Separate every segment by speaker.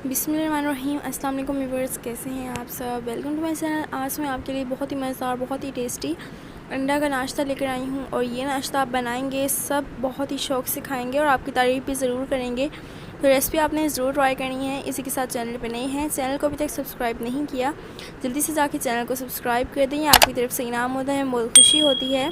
Speaker 1: बिस्मिल्लाहिर्रहमानिर्रहीम। अस्सलाम वालेकुम व्यूअर्स, कैसे हैं आप सब। Welcome to my channel. आज मैं आपके लिए बहुत ही मज़ेदार, बहुत ही टेस्टी अंडा का नाश्ता लेकर आई हूँ और ये नाश्ता आप बनाएंगे सब बहुत ही शौक़ से खाएंगे और आपकी तारीफ़ भी ज़रूर करेंगे। तो रेसिपी आपने ज़रूर ट्राई करनी है। इसी के साथ चैनल पर नए हैं, चैनल को अभी तक सब्सक्राइब नहीं किया, जल्दी से जाके चैनल को सब्सक्राइब कर दें। आपकी तरफ से इनाम होता है, बहुत खुशी होती है।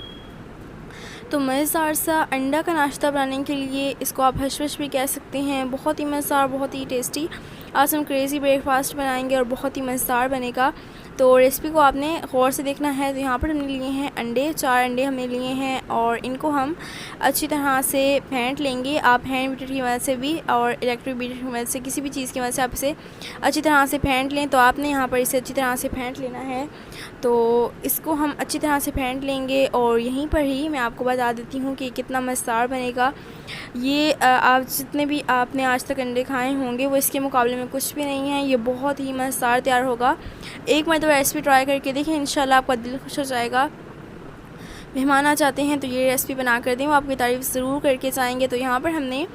Speaker 1: तो मज़ेदार सा अंडा का नाश्ता बनाने के लिए, इसको आप हश-वश भी कह सकते हैं, बहुत ही मज़ेदार, बहुत ही टेस्टी आज हम क्रेज़ी ब्रेकफास्ट बनाएंगे और बहुत ही मज़ेदार बनेगा। तो रेसिपी को आपने गौर से देखना है। तो यहाँ पर हमने लिए हैं अंडे, 4 अंडे हमने लिए हैं और इनको हम अच्छी तरह से फेंट लेंगे। आप हैंड बीटर की मदद से भी और इलेक्ट्रिक बीटर की मदद से, किसी भी चीज़ की मदद से आप इसे अच्छी तरह से फेंट लें। तो आपने यहाँ पर इसे अच्छी तरह से फेंट लेना है। तो इसको हम अच्छी तरह से फेंट लेंगे और यहीं पर ही मैं आपको बता देती हूँ कि कितना मज़ेदार बनेगा ये। आप जितने भी आपने आज तक अंडे खाए होंगे वो इसके मुकाबले में कुछ भी नहीं है। ये बहुत ही मज़ेदार तैयार होगा। एक मरतबा रेसिपी ट्राई करके देखिए, इंशाल्लाह आपका दिल खुश हो जाएगा। मेहमान आ जाते हैं तो ये रेसिपी बना कर दें, वो आपकी तारीफ़ ज़रूर करके जाएंगे। तो यहाँ पर हमने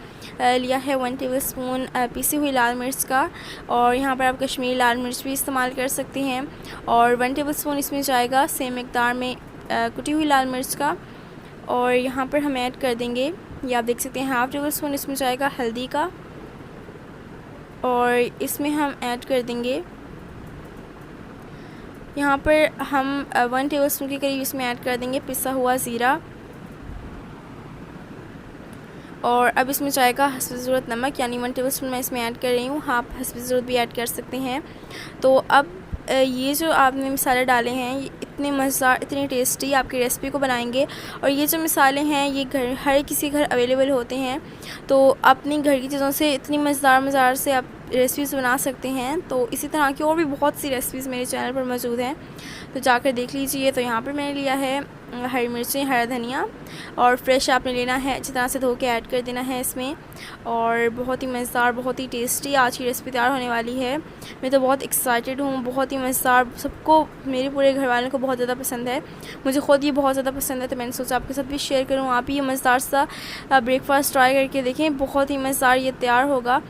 Speaker 1: लिया है 1 टेबलस्पून पिसी हुई लाल मिर्च का, और यहाँ पर आप कश्मीरी लाल मिर्च भी इस्तेमाल कर सकते हैं। और 1 टेबलस्पून इसमें जाएगा सेम मकदार में कुटी हुई लाल मिर्च का। और यहाँ पर हम ऐड कर देंगे, ये आप देख सकते हैं, 1/2 टेबलस्पून इसमें जाएगा हल्दी का। और इसमें हम ऐड कर देंगे, यहाँ पर हम 1 टेबलस्पून के करीब इसमें ऐड कर देंगे पिसा हुआ ज़ीरा। और अब इसमें जाएगा हस्ब ज़रूरत नमक, यानी 1 टेबलस्पून मैं इसमें ऐड कर रही हूँ। आप हस्ब ज़रूरत भी ऐड कर सकते हैं। तो अब ये जो आपने मसाले डाले हैं, ये इतने मज़ेदार, इतने टेस्टी आपकी रेसिपी को बनाएंगे। और ये जो मसाले हैं ये हर किसी घर अवेलेबल होते हैं। तो अपनी घर की चीज़ों से इतनी मज़ेदार से आप रेसिपीज़ बना सकते हैं। तो इसी तरह की और भी बहुत सी रेसिपीज़ मेरे चैनल पर मौजूद हैं, तो जाकर देख लीजिए। तो यहाँ पर मैंने लिया है हरी मिर्चें, हरा धनिया और फ्रेश आपने लेना है, अच्छी तरह से धो के ऐड कर देना है इसमें। और बहुत ही मज़ेदार, बहुत ही टेस्टी आज की रेसिपी तैयार होने वाली है। मैं तो बहुत एक्साइटेड हूँ, बहुत ही मज़ेदार, सबको, मेरे पूरे घर वालों को बहुत ज़्यादा पसंद है। मुझे ख़ुद ये बहुत ज़्यादा पसंद है, तो मैंने सोचा आपके साथ भी शेयर करूँ। आप ये मज़ेदार सा ब्रेकफास्ट ट्राई करके देखें, बहुत ही मज़ेदार ये तैयार होगा।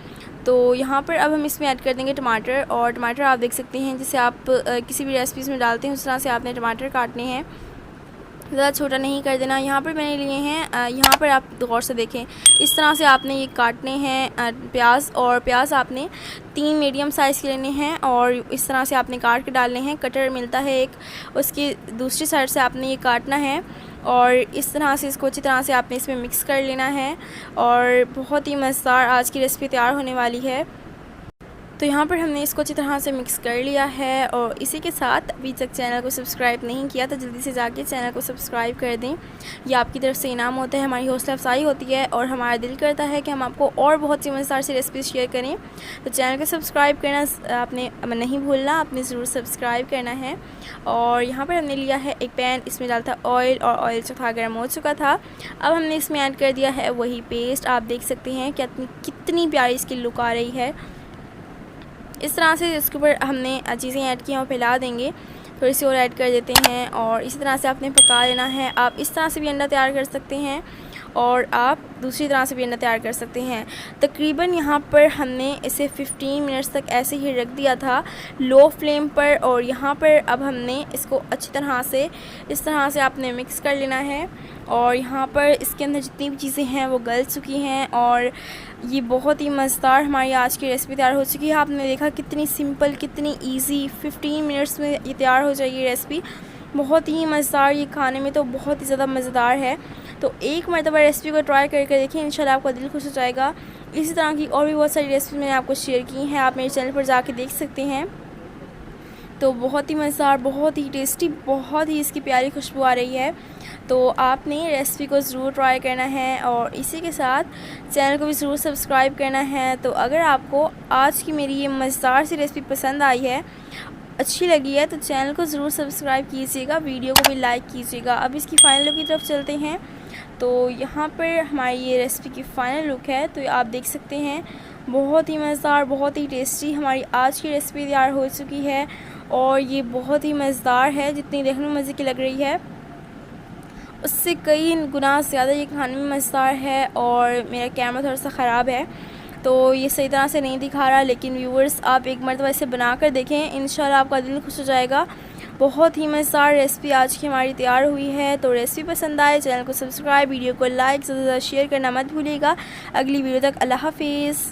Speaker 1: तो यहाँ पर अब हम इसमें ऐड कर देंगे टमाटर। और टमाटर आप देख सकते हैं, जैसे आप किसी भी रेसिपीज़ में डालते हैं उस तरह से आपने टमाटर काटने हैं, ज़्यादा छोटा नहीं कर देना। यहाँ पर मैंने लिए हैं, यहाँ पर आप गौर से देखें, इस तरह से आपने ये काटने हैं प्याज। और प्याज आपने 3 मीडियम साइज़ के लेने हैं और इस तरह से आपने काट के डालने हैं। कटर मिलता है एक, उसकी दूसरी साइड से आपने ये काटना है और इस तरह से इसको अच्छी तरह से आपने इसमें मिक्स कर लेना है। और बहुत ही मज़ेदार आज की रेसिपी तैयार होने वाली है। तो यहाँ पर हमने इसको अच्छी तरह से मिक्स कर लिया है। और इसी के साथ अभी तक चैनल को सब्सक्राइब नहीं किया तो जल्दी से जाके चैनल को सब्सक्राइब कर दें। ये आपकी तरफ से इनाम होता है, हमारी हौसला अफजाई होती है और हमारा दिल करता है कि हम आपको और बहुत सी मज़ेदार सी रेसिपीज़ शेयर करें। तो चैनल को सब्सक्राइब करना आपने नहीं भूलना, आपने ज़रूर सब्सक्राइब करना है। और यहाँ पर हमने लिया है एक पैन, इसमें डाला था ऑयल और ऑयल जो था गर्म हो चुका था। अब हमने इसमें ऐड कर दिया है वही पेस्ट। आप देख सकते हैं कि कितनी प्यारी इसकी लुक आ रही है। इस तरह से इसके ऊपर हमने चीज़ें ऐड की हैं और फैला देंगे, थोड़ी सी और ऐड कर देते हैं और इसी तरह से आपने पका लेना है। आप इस तरह से भी अंडा तैयार कर सकते हैं और आप दूसरी तरह से भी अंडा तैयार कर सकते हैं। तकरीबन यहाँ पर हमने इसे 15 मिनट्स तक ऐसे ही रख दिया था लो फ्लेम पर। और यहाँ पर अब हमने इसको अच्छी तरह से इस तरह से आपने मिक्स कर लेना है। और यहाँ पर इसके अंदर जितनी भी चीज़ें हैं वो गल चुकी हैं और ये बहुत ही मज़ेदार हमारी आज की रेसिपी तैयार हो चुकी है। आपने देखा कितनी सिंपल, कितनी इजी, 15 मिनट्स में ये तैयार हो जाएगी रेसिपी। बहुत ही मज़ेदार, ये खाने में तो बहुत ही ज़्यादा मज़ेदार है। तो एक मरतबा रेसिपी को ट्राई करके देखिए, इंशाल्लाह आपका दिल खुश हो जाएगा। इसी तरह की और भी बहुत सारी रेसिपी मैंने आपको शेयर की हैं, आप मेरे चैनल पर जाके देख सकते हैं। तो बहुत ही मज़ेदार, बहुत ही टेस्टी, बहुत ही इसकी प्यारी खुशबू आ रही है। तो आपने रेसिपी को ज़रूर ट्राई करना है और इसी के साथ चैनल को भी ज़रूर सब्सक्राइब करना है। तो अगर आपको आज की मेरी ये मज़ेदार सी रेसिपी पसंद आई है, अच्छी लगी है, तो चैनल को ज़रूर सब्सक्राइब कीजिएगा, वीडियो को भी लाइक कीजिएगा। अब इसकी फ़ाइनल लुक की तरफ चलते हैं। तो यहाँ पर हमारी ये रेसिपी की फ़ाइनल लुक है, तो आप देख सकते हैं बहुत ही मज़ेदार, बहुत ही टेस्टी हमारी आज की रेसिपी तैयार हो चुकी है। और ये बहुत ही मज़ेदार है, जितनी देखने में मज़े की लग रही है उससे कई गुना ज़्यादा ये खाने में मज़ेदार है। और मेरा कैमरा थोड़ा सा ख़राब है तो ये सही तरह से नहीं दिखा रहा, लेकिन व्यूअर्स आप एक मरतबा इसे बना कर देखें, इंशाल्लाह आपका दिल खुश हो जाएगा। बहुत ही मज़ेदार रेसिपी आज की हमारी तैयार हुई है। तो रेसिपी पसंद आए चैनल को सब्सक्राइब, वीडियो को लाइक, ज़्यादा से ज़्यादा शेयर करना मत भूलिएगा। अगली वीडियो तक अल्लाह हाफिज़।